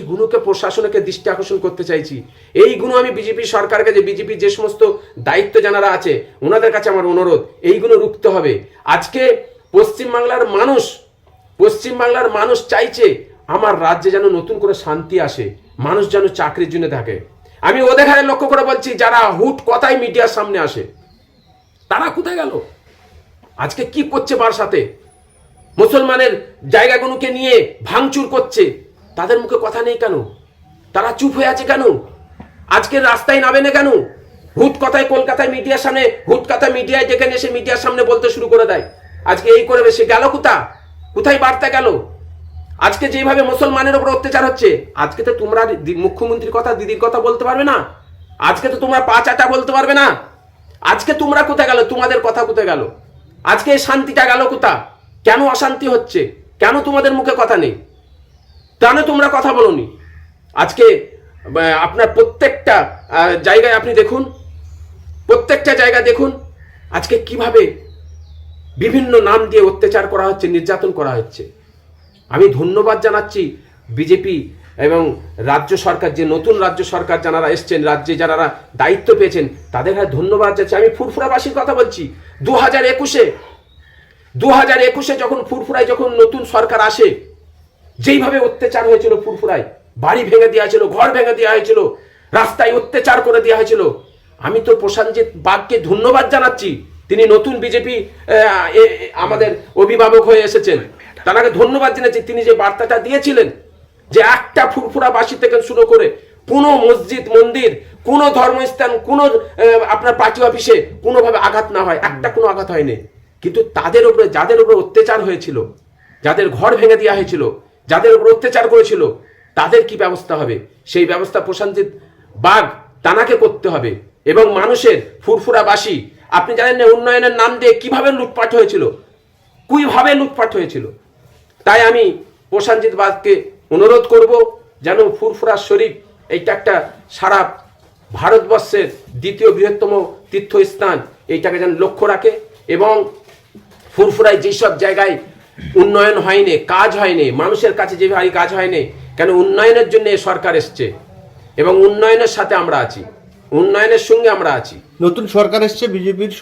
গুণকে প্রশাসনকে দৃষ্টি আকর্ষণ করতে চাইছি। এই গুণ আমি বিজেপি সরকারকে, যে বিজেপির যে সমস্ত দায়িত্ব যারা আছে ওনাদের কাছে আমার অনুরোধ, এইগুলো রুখতে হবে। আজকে পশ্চিমবাংলার মানুষ চাইছে আমার রাজ্যে যেন নতুন করে শান্তি আসে, মানুষ যেন চাকরির জন্য থাকে। আমি ওদের ঘরে লক্ষ্য করে বলছি, যারা হুট কথাই মিডিয়ার সামনে আসে তারা কোথায় গেল? আজকে কি করছে বারাসাতে? মুসলমানের জায়গাগুলোকে নিয়ে ভাঙচুর করছে, তাদের মুখে কথা নেই কেন? তারা চুপ হয়ে আছে কেন? আজকে রাস্তায় নামে না কেন? হুট কথায় কলকাতায় মিডিয়ার সামনে, হুট কথা মিডিয়ায় যেখানে এসে মিডিয়ার সামনে বলতে শুরু করে দেয়। আজকে এই করে সে গেল কোথায় বার্তা গেল? আজকে যেভাবে মুসলমানের উপর অত্যাচার হচ্ছে, আজকে তো তোমরা মুখ্যমন্ত্রীর কথা, দিদির কথা বলতে পারবে না? আজকে তো তোমরা পা চাটা বলতে পারবে না? আজকে তোমরা কোথায় গেল? তোমাদের কথা কোথায় গেল? আজকে এই শান্তিটা গেল কোথা? কেন অশান্তি হচ্ছে? কেন তোমাদের মুখে কথা নেই? কেন তোমরা কথা বলোনি? আজকে আপনার প্রত্যেকটা জায়গায় আপনি দেখুন, প্রত্যেকটা জায়গায় দেখুন আজকে কিভাবে বিভিন্ন নাম দিয়ে অত্যাচার করা হচ্ছে, নির্যাতন করা হচ্ছে। আমি ধন্যবাদ জানাচ্ছি বিজেপি এবং রাজ্য সরকার, যে নতুন রাজ্য সরকার যারা এসছেন, রাজ্যে যারা দায়িত্ব পেয়েছেন তাদের ধন্যবাদ যাচ্ছি। আমি ফুরফুরাবাসীর কথা বলছি। 2021-এ যখন ফুরফুরায় যখন নতুন সরকার আসে, যেইভাবে অত্যাচার হয়েছিল ফুরফুরায়, বাড়ি ভেঙে দেওয়া হয়েছিল, ঘর ভেঙে দেওয়া হয়েছিল, রাস্তায় অত্যাচার করে দেওয়া হয়েছিল। আমি তো প্রশান্তজিৎ বাগকে ধন্যবাদ জানাচ্ছি, তিনি নতুন বিজেপি আমাদের অভিভাবক হয়ে এসেছেন, তাকে ধন্যবাদ জানাচ্ছি। তিনি যে বার্তাটা দিয়েছিলেন যে একটা ফুরফুরাবাসী থেকে শুরু করে কোনো মসজিদ মন্দির, কোনো ধর্মস্থান, কোনো আপনার পার্টি অফিসে কোনোভাবে আঘাত না হয়, একটা কোনো আঘাত হয়নি। কিন্তু তাদের উপরে, যাদের উপরে অত্যাচার হয়েছিল, যাদের ঘর ভেঙে দেওয়া হয়েছিল, যাদের উপর অত্যাচার করেছিল, তাদের কি ব্যবস্থা হবে, সেই ব্যবস্থা প্রশান্তজিৎ বাগ তানাকে করতে হবে। এবং মানুষের, ফুরফুরাবাসী, আপনি জানেন না উন্নয়নের নাম দিয়ে কিভাবে লুটপাট হয়েছিল। তাই আমি প্রশান্তজিৎ বাগকে অনুরোধ করব যেন ফুরফুরা শরীফ, এইটা একটা সারা ভারতবর্ষের দ্বিতীয় বৃহত্তম তীর্থস্থান, এইটাকে যেন লক্ষ্য রাখে। এবং ফুরফুরায় যেসব জায়গায় উন্নয়ন হয়নি, কাজ হয়নি, মানুষের কাছে যেভাবে কাজ হয়নি, কেন উন্নয়নের জন্য সরকার এসছে এবং উন্নয়নের সাথে আমরা আছি, উন্নয়নের সঙ্গে আমরা আছি। নতুন সরকার এসছে বিজেপির।